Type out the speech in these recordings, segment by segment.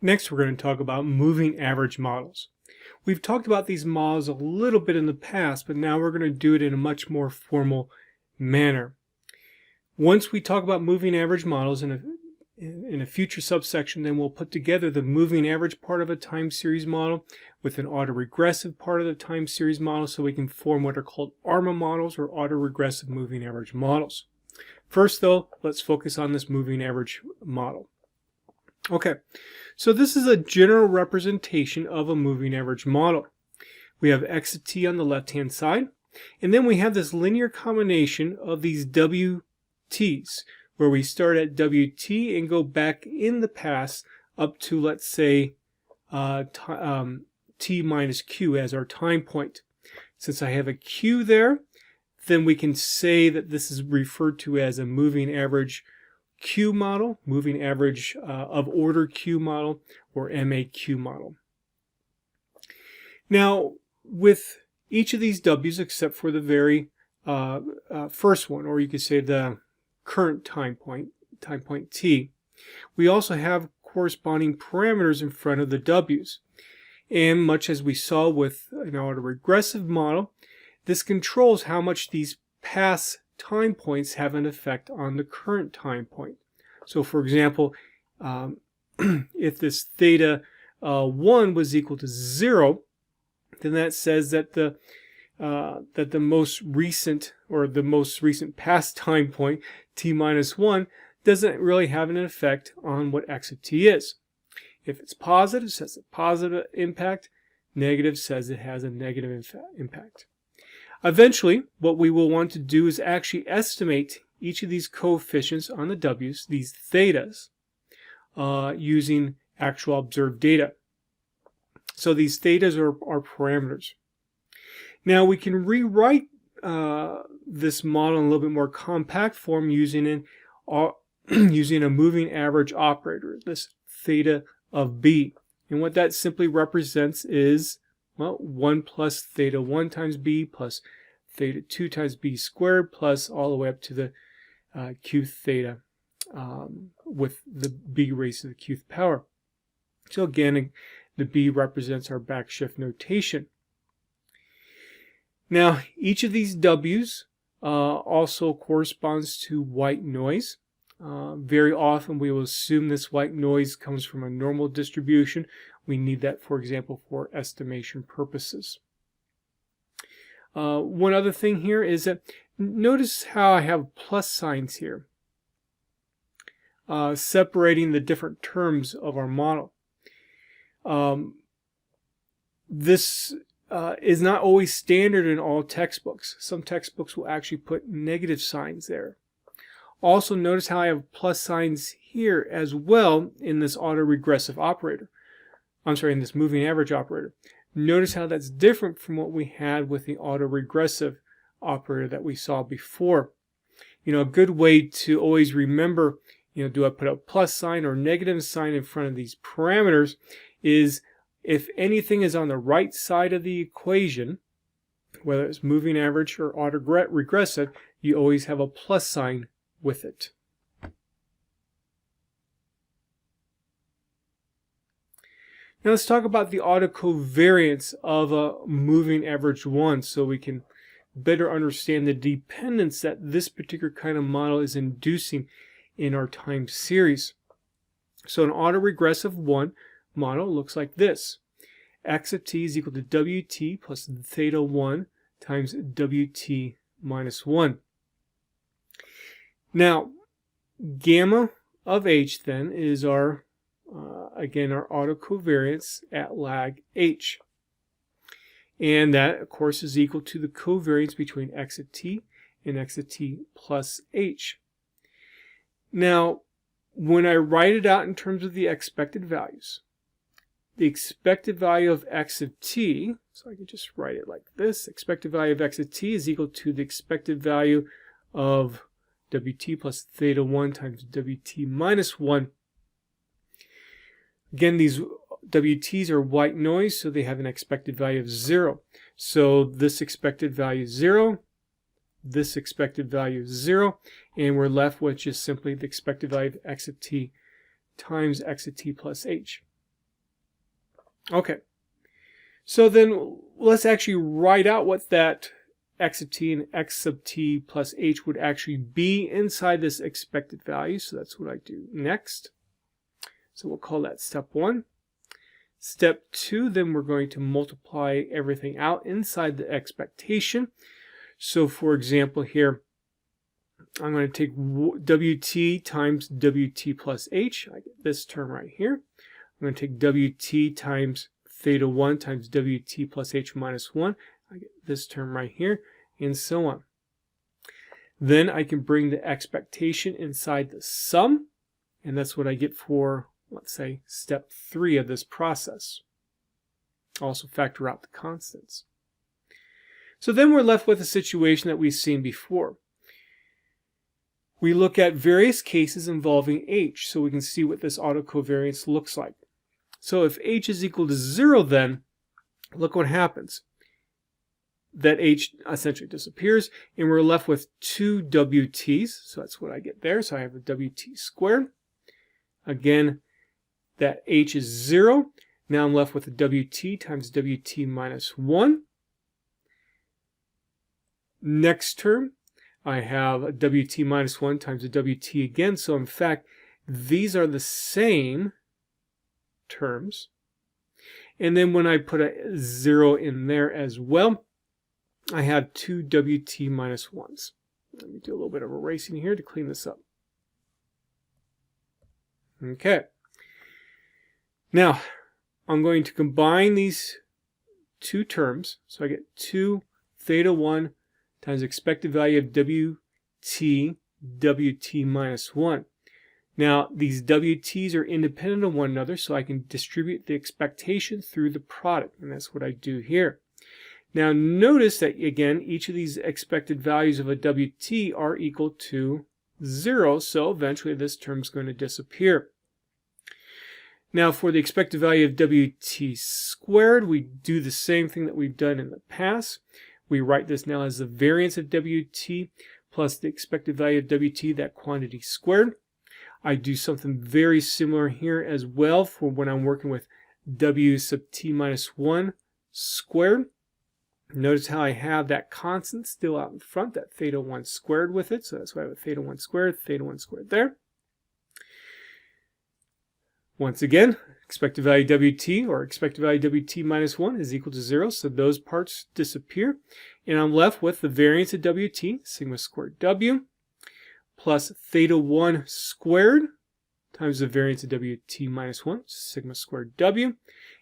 Next, we're going to talk about moving average models. We've talked about these models a little bit in the past, but now we're going to do it in a much more formal manner. Once we talk about moving average models in a future subsection, then we'll put together the moving average part of a time series model with an autoregressive part of the time series model, so we can form what are called ARIMA models, or autoregressive moving average models. First though, let's focus on this moving average model. Okay, so this is a general representation of a moving average model. We have x of t on the left hand side, and then we have this linear combination of these wt's, where we start at wt and go back in the past up to, let's say, t minus q as our time point. Since I have a q there, then we can say that this is referred to as a moving average Q model, moving average of order Q model, or MAQ model. Now, with each of these W's, except for the very first one, or you could say the current time point T, we also have corresponding parameters in front of the W's. And much as we saw with an autoregressive model, this controls how much these past time points have an effect on the current time point. So for example, if this theta 1 was equal to 0, then that says that the most recent past time point, t minus 1, doesn't really have an effect on what x of t is. If it's positive, it says a positive impact. Negative says it has a negative impact. Eventually, what we will want to do is actually estimate each of these coefficients on the W's, these thetas, using actual observed data. So these thetas are parameters. Now we can rewrite this model in a little bit more compact form using using a moving average operator, this theta of b. And what that simply represents is, well, 1 plus theta 1 times b plus theta 2 times b squared plus all the way up to the q theta with the b raised to the qth power. So again, the b represents our backshift notation. Now, each of these w's also corresponds to white noise. Very often we will assume this white noise comes from a normal distribution. We need that, for example, for estimation purposes. One other thing here is that notice how I have plus signs here, separating the different terms of our model. This is not always standard in all textbooks. Some textbooks will actually put negative signs there. Also, notice how I have plus signs here as well in this autoregressive operator. In this moving average operator. Notice how that's different from what we had with the autoregressive operator that we saw before. A good way to always remember, do I put a plus sign or negative sign in front of these parameters, is if anything is on the right side of the equation, whether it's moving average or autoregressive, you always have a plus sign with it. Now let's talk about the autocovariance of a moving average one, so we can better understand the dependence that this particular kind of model is inducing in our time series. So an autoregressive one model looks like this. X of t is equal to wt plus theta 1 times wt minus 1. Now, gamma of h then is our again, our autocovariance at lag h. And that, of course, is equal to the covariance between x of t and x of t plus h. Now, when I write it out in terms of the expected values, the expected value of x of t, so I can just write it like this, expected value of x of t is equal to the expected value of wt plus theta 1 times wt minus 1. Again, these WTs are white noise, so they have an expected value of 0. So this expected value is 0, this expected value is 0, and we're left with just simply the expected value of x of t times x of t plus h. Okay, so then let's actually write out what that x of t and x sub t plus h would actually be inside this expected value. So that's what I do next. So we'll call that step 1. Step 2, then we're going to multiply everything out inside the expectation. So for example here, I'm going to take wt times wt plus h. I get this term right here. I'm going to take wt times theta 1 times wt plus h minus 1. I get this term right here, and so on. Then I can bring the expectation inside the sum, and that's what I get for, let's say, step 3 of this process. Also factor out the constants. So then we're left with a situation that we've seen before. We look at various cases involving h, so we can see what this autocovariance looks like. So if h is equal to 0, then look what happens. That h essentially disappears, and we're left with 2 wt's. So that's what I get there. So I have a wt squared. Again, that h is 0. Now I'm left with a wt times wt minus 1. Next term, I have a wt minus 1 times a wt again. So in fact, these are the same terms. And then when I put a 0 in there as well, I have 2 wt minus 1s. Let me do a little bit of erasing here to clean this up. Okay. Now, I'm going to combine these two terms. So I get 2 theta 1 times expected value of wt minus 1. Now, these wt's are independent of one another, so I can distribute the expectation through the product, and that's what I do here. Now, notice that, again, each of these expected values of a wt are equal to 0, so eventually this term is going to disappear. Now, for the expected value of wt squared, we do the same thing that we've done in the past. We write this now as the variance of wt plus the expected value of wt, that quantity squared. I do something very similar here as well for when I'm working with w sub t minus 1 squared. Notice how I have that constant still out in front, that theta 1 squared with it. So that's why I have a theta 1 squared there. Once again, expected value wt, or expected value wt minus 1 is equal to 0, so those parts disappear. And I'm left with the variance of wt, sigma squared w, plus theta 1 squared times the variance of wt minus 1, sigma squared w.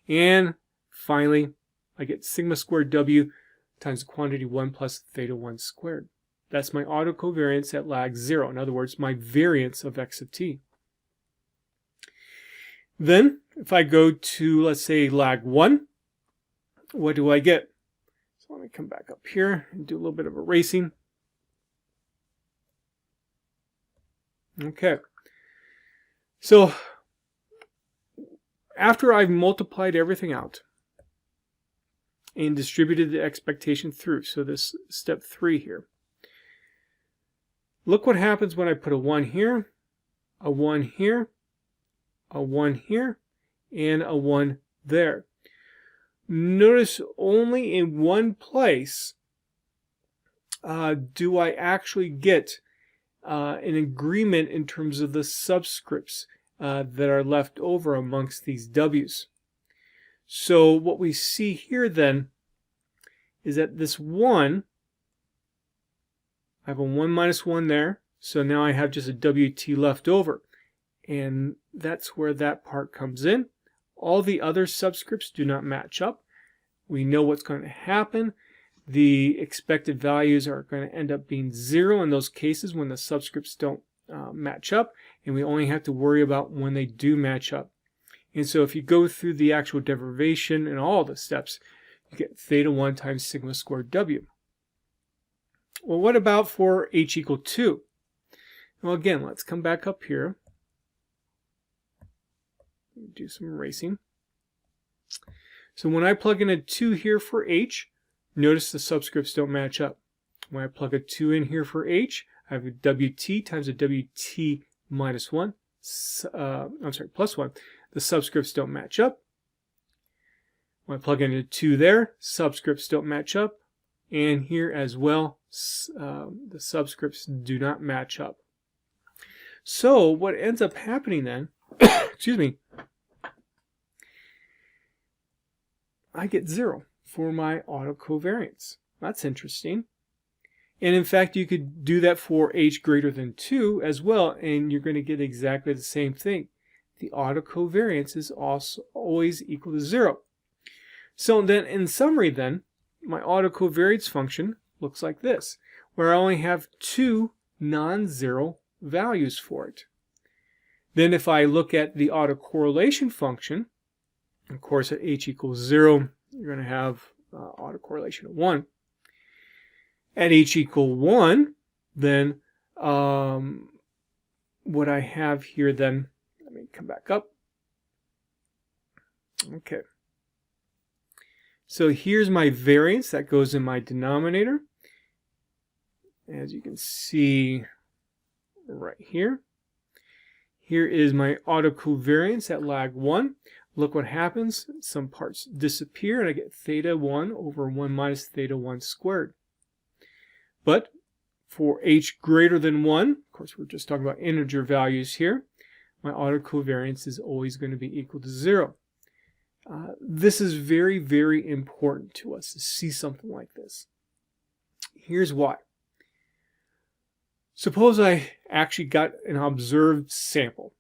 And finally, I get sigma squared w times the quantity 1 plus theta 1 squared. That's my autocovariance at lag 0. In other words, my variance of x of t. Then, if I go to, let's say, lag 1, what do I get? So let me come back up here and do a little bit of erasing. Okay. So, after I've multiplied everything out and distributed the expectation through, so this step 3 here, look what happens when I put a 1 here, a 1 here, a 1 here, and a 1 there. Notice only in one place do I actually get an agreement in terms of the subscripts that are left over amongst these w's. So what we see here then is that this 1, I have a 1 minus 1 there, so now I have just a wt left over. And that's where that part comes in. All the other subscripts do not match up. We know what's going to happen. The expected values are going to end up being 0 in those cases when the subscripts don't match up. And we only have to worry about when they do match up. And so if you go through the actual derivation and all the steps, you get theta 1 times sigma squared w. Well, what about for h equal 2? Well, again, let's come back up here. Do some erasing. So when I plug in a 2 here for h, notice the subscripts don't match up. When I plug a 2 in here for h, I have a wt times a wt minus 1. Plus 1. The subscripts don't match up. When I plug in a 2 there, subscripts don't match up. And here as well, the subscripts do not match up. So what ends up happening then, excuse me, I get 0 for my autocovariance. That's interesting. And in fact, you could do that for h greater than 2 as well, and you're going to get exactly the same thing. The autocovariance is also always equal to 0. So then, in summary then, my autocovariance function looks like this, where I only have 2 non-zero values for it. Then if I look at the autocorrelation function, of course at h equals 0, you're going to have autocorrelation of 1. At h equal 1, then what I have here then, let me come back up. Okay. So here's my variance that goes in my denominator. As you can see right here. Here is my autocovariance at lag 1. Look what happens. Some parts disappear and I get theta 1 over 1 minus theta 1 squared. But for h greater than 1, of course we're just talking about integer values here, my autocovariance is always going to be equal to 0. This is very, very important to us to see something like this. Here's why. Suppose I actually got an observed sample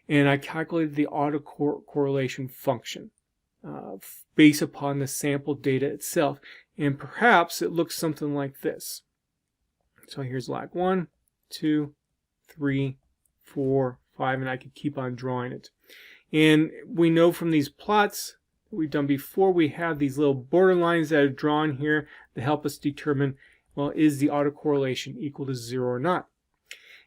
and I calculated the autocorrelation function based upon the sample data itself, and perhaps it looks something like this. So here's lag 1, 2, 3, 4, 5, and I could keep on drawing it. And we know from these plots that we've done before, we have these little border lines that are drawn here to help us determine, well, is the autocorrelation equal to 0 or not?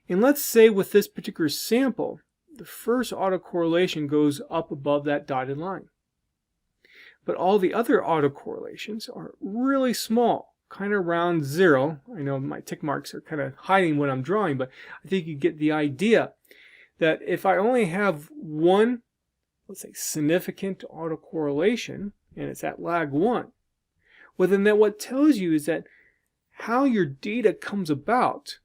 And let's say with this particular sample, the first autocorrelation goes up above that dotted line. But all the other autocorrelations are really small, kind of around 0. I know my tick marks are kind of hiding what I'm drawing, but I think you get the idea that if I only have one, let's say, significant autocorrelation, and it's at lag 1, well then that what tells you is that how your data comes about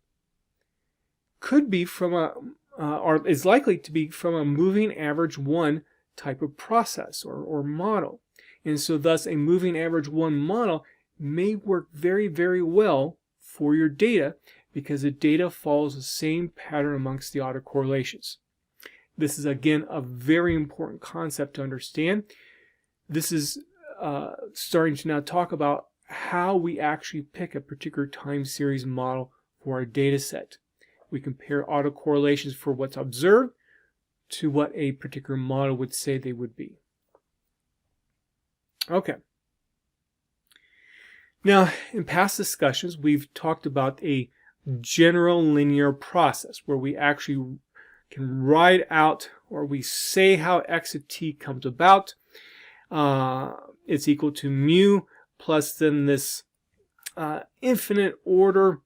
could be from a, or is likely to be from a moving average 1 type of process or model. And so thus a moving average 1 model may work very, very well for your data because the data follows the same pattern amongst the autocorrelations. This is again a very important concept to understand. This is starting to now talk about how we actually pick a particular time series model for our data set. We compare autocorrelations for what's observed to what a particular model would say they would be. Okay. Now, in past discussions, we've talked about a general linear process where we actually can write out, or we say how x of t comes about. It's equal to mu plus then this infinite order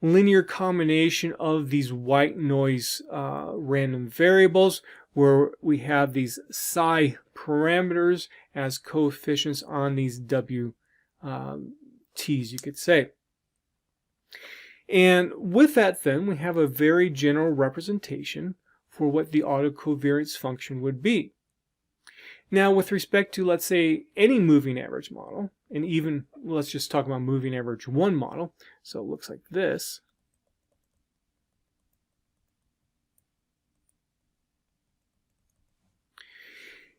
linear combination of these white noise random variables, where we have these psi parameters as coefficients on these w t's, you could say. And with that then, we have a very general representation for what the autocovariance function would be. Now with respect to, let's say, any moving average model, and even let's just talk about moving average 1 model, so it looks like this.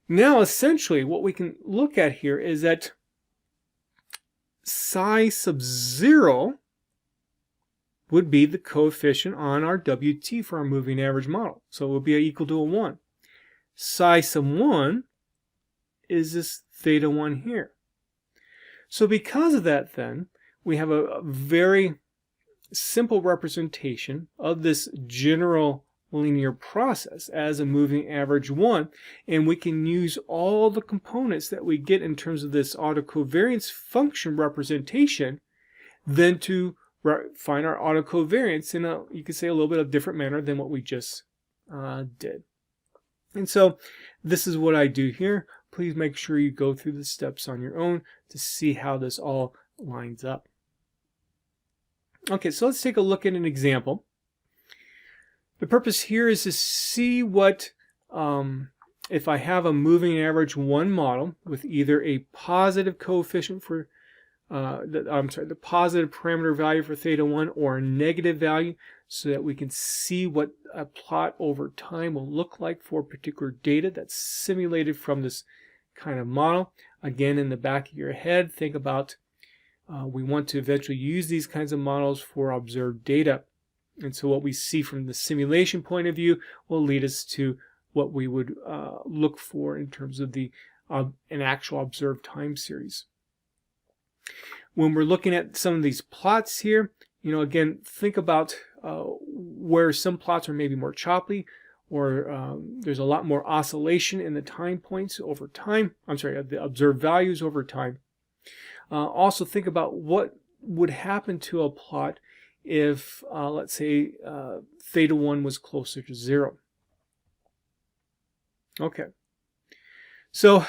Now essentially what we can look at here is that psi sub 0 would be the coefficient on our WT for our moving average model. So it would be equal to a 1. Psi sub 1 is this theta 1 here. So because of that then, we have a very simple representation of this general linear process as a moving average 1, and we can use all the components that we get in terms of this autocovariance function representation then to find our autocovariance in a, you could say, a little bit of different manner than what we just did. And so this is what I do here. Please make sure you go through the steps on your own to see how this all lines up. Okay, so let's take a look at an example. The purpose here is to see what, if I have a moving average 1 model with either a positive coefficient for, the positive parameter value for theta 1 or a negative value, so that we can see what a plot over time will look like for particular data that's simulated from this kind of model. Again, in the back of your head, think about we want to eventually use these kinds of models for observed data. And so what we see from the simulation point of view will lead us to what we would look for in terms of the an actual observed time series. When we're looking at some of these plots here, again, think about where some plots are maybe more choppy, or there's a lot more oscillation in the time points over time. The observed values over time. Also think about what would happen to a plot if, let's say, theta 1 was closer to 0. Okay, so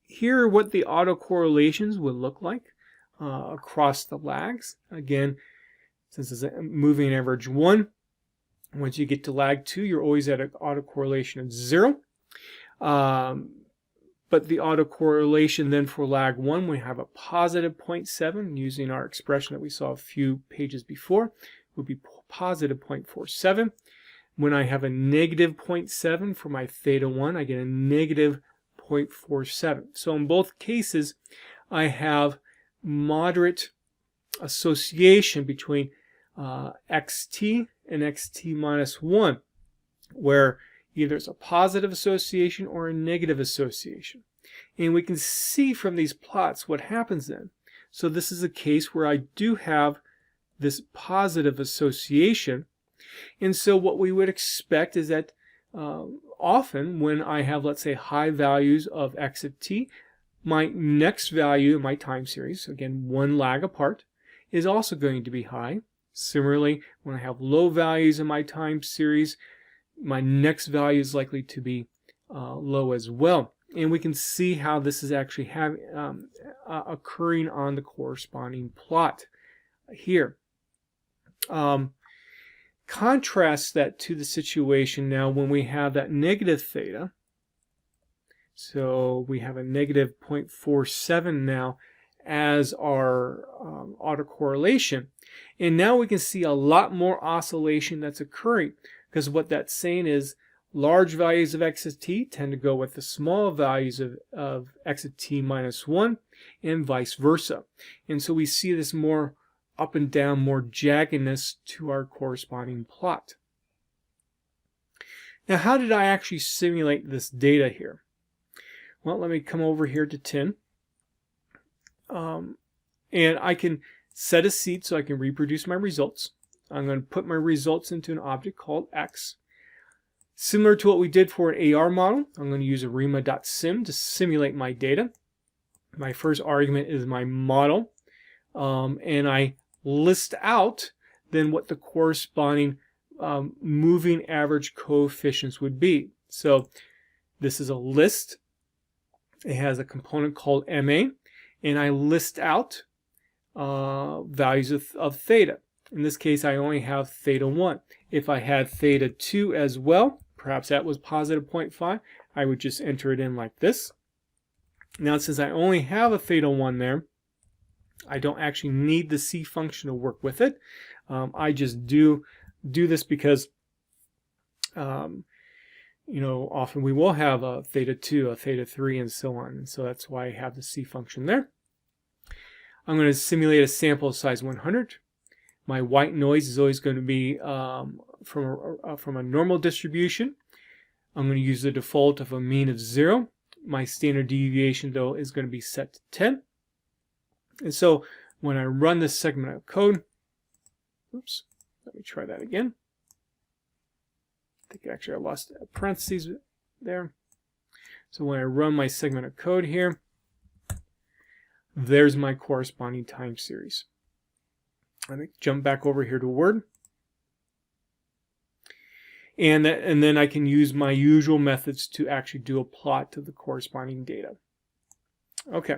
here are what the autocorrelations would look like across the lags. Again, since it's a moving average 1, once you get to lag 2, you're always at an autocorrelation of 0. But the autocorrelation then for lag 1, we have a positive 0.7, using our expression that we saw a few pages before, would be positive 0.47. When I have a negative 0.7 for my theta 1, I get a negative 0.47. So in both cases, I have moderate association between xt and xt minus 1, where either it's a positive association or a negative association. And we can see from these plots what happens then. So this is a case where I do have this positive association. And so what we would expect is that often when I have, let's say, high values of x of t, my next value in my time series, again, 1 lag apart, is also going to be high. Similarly, when I have low values in my time series, my next value is likely to be low as well. And we can see how this is actually occurring on the corresponding plot here. Contrast that to the situation now when we have that negative theta. So we have a negative 0.47 now as our autocorrelation. And now we can see a lot more oscillation that's occurring, because what that's saying is large values of x of t tend to go with the small values of x of t minus 1, and vice versa. And so we see this more up and down, more jaggedness to our corresponding plot. Now, how did I actually simulate this data here? Well, let me come over here to 10. And I can set a seed so I can reproduce my results. I'm going to put my results into an object called x. Similar to what we did for an AR model, I'm going to use ARIMA.sim to simulate my data. My first argument is my model, and I list out then what the corresponding moving average coefficients would be. So this is a list. It has a component called MA, and I list out values of theta. In this case, I only have theta 1. If I had theta 2 as well, perhaps that was positive 0.5, I would just enter it in like this. Now, since I only have a theta 1 there, I don't actually need the C function to work with it. I just do this because, often we will have a theta 2, a theta 3, and so on. And so that's why I have the C function there. I'm going to simulate a sample size 100. My white noise is always going to be from a normal distribution. I'm going to use the default of a mean of 0. My standard deviation, though, is going to be set to 10. And so when I run this segment of code, oops, let me try that again. I think actually I lost a parentheses there. So when I run my segment of code here, there's my corresponding time series. Let me jump back over here to Word. And then I can use my usual methods to actually do a plot to the corresponding data. Okay.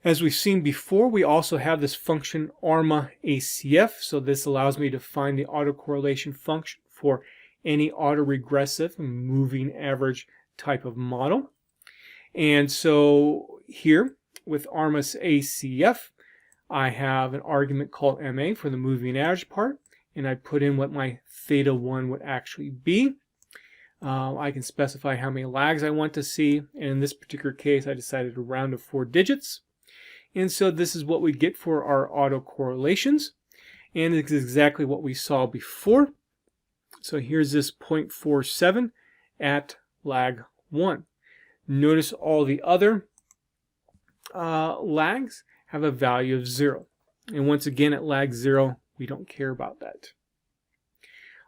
As we've seen before, we also have this function ARIMA ACF. So this allows me to find the autocorrelation function for any autoregressive moving average type of model. And so here with ARIMA ACF, I have an argument called MA for the moving average part, and I put in what my theta 1 would actually be. I can specify how many lags I want to see, and in this particular case I decided to round to 4 digits. And so this is what we get for our autocorrelations, and it's exactly what we saw before. So here's this 0.47 at lag 1. Notice all the other lags have a value of 0. And once again, at lag 0, we don't care about that.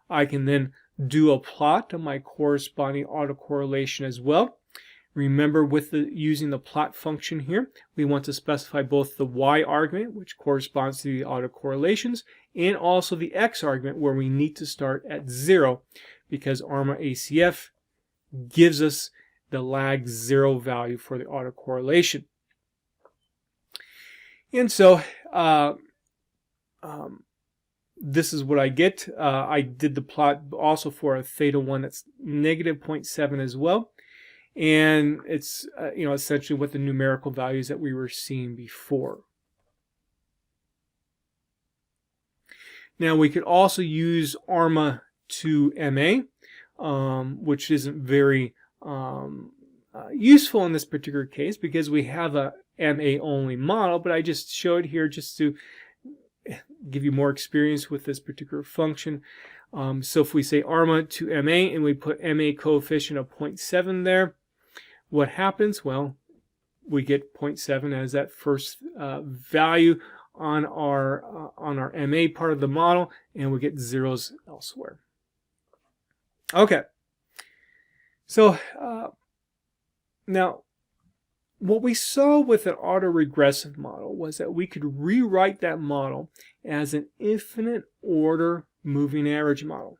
I can then do a plot of my corresponding autocorrelation as well. Remember, with using the plot function here, we want to specify both the y argument, which corresponds to the autocorrelations, and also the x argument, where we need to start at 0, because ARIMA ACF gives us the lag 0 value for the autocorrelation. And so this is what I get. I did the plot also for a theta 1 that's negative 0.7 as well. And it's essentially what the numerical values that we were seeing before. Now we could also use ARIMA to MA, which isn't very useful in this particular case because we have a MA only model, but I just showed here just to give you more experience with this particular function. So if we say ARIMA to MA and we put MA coefficient of 0.7 there, what happens? Well, we get 0.7 as that first value on our MA part of the model, and we get zeros elsewhere. Okay. So now, what we saw with an autoregressive model was that we could rewrite that model as an infinite order moving average model.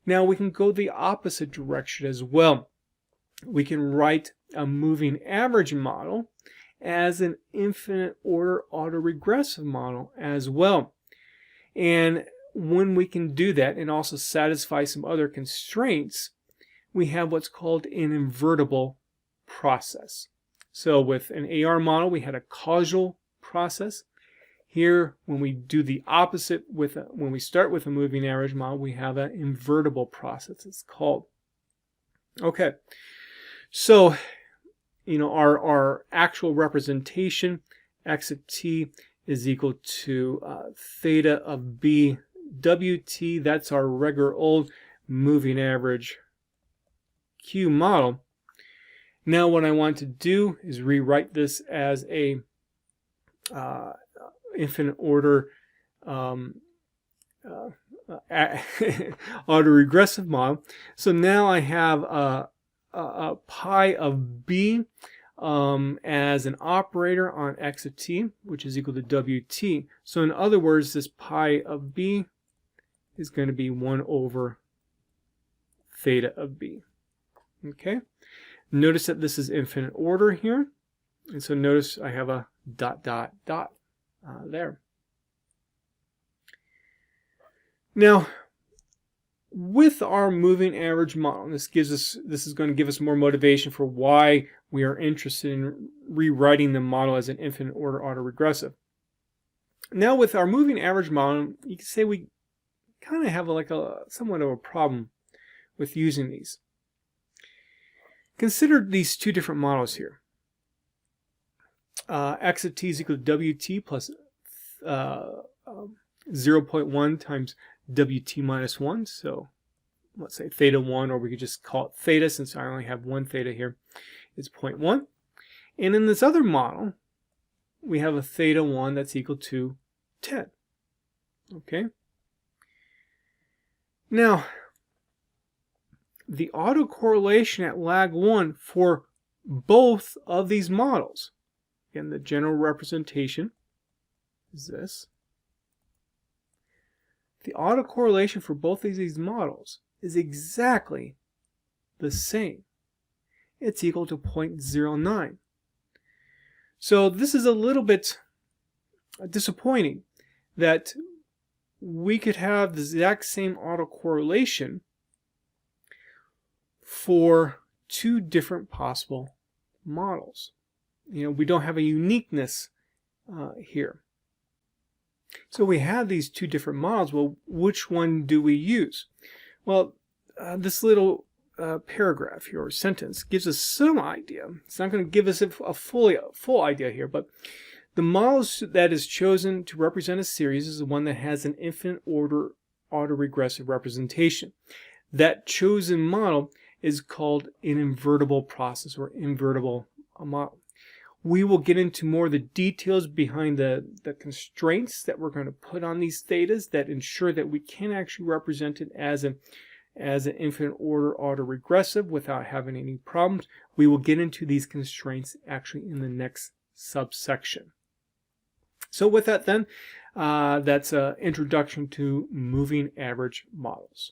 Now we can go the opposite direction as well. We can write a moving average model as an infinite order autoregressive model as well. And when we can do that and also satisfy some other constraints, we have what's called an invertible process. So with an AR model, we had a causal process. Here, when we do the opposite, when we start with a moving average model, we have an invertible process, it's called. Okay, so our actual representation, x of t is equal to theta of b wt. That's our regular old moving average Q model. Now what I want to do is rewrite this as a infinite order autoregressive model. So now I have a pi of b as an operator on x of t, which is equal to wt. So in other words, this pi of b is going to be 1 over theta of b. Okay. Notice that this is infinite order here. And so notice I have a dot, dot, dot there. Now, with our moving average model, this is going to give us more motivation for why we are interested in rewriting the model as an infinite order autoregressive. Now, with our moving average model, you can say we kind of have like somewhat of a problem with using these. Consider these two different models here. X of t is equal to wt plus 0.1 times wt minus 1. So let's say theta 1, or we could just call it theta since I only have one theta here. It's 0.1. And in this other model, we have a theta 1 that's equal to 10. Okay. Now, the autocorrelation at lag 1 for both of these models, again, the general representation is this. the autocorrelation for both of these models is exactly the same. It's equal to 0.09. So this is a little bit disappointing that we could have the exact same autocorrelation for two different possible models. We don't have a uniqueness here. So we have these two different models. Well, which one do we use? Well, this little paragraph here, or sentence, gives us some idea. It's not going to give us a full idea here, but the model that is chosen to represent a series is the one that has an infinite order autoregressive representation. That chosen model is called an invertible process, or invertible model. We will get into more of the details behind the constraints that we're going to put on these thetas that ensure that we can actually represent it as an infinite order autoregressive without having any problems. We will get into these constraints actually in the next subsection. So with that then, that's an introduction to moving average models.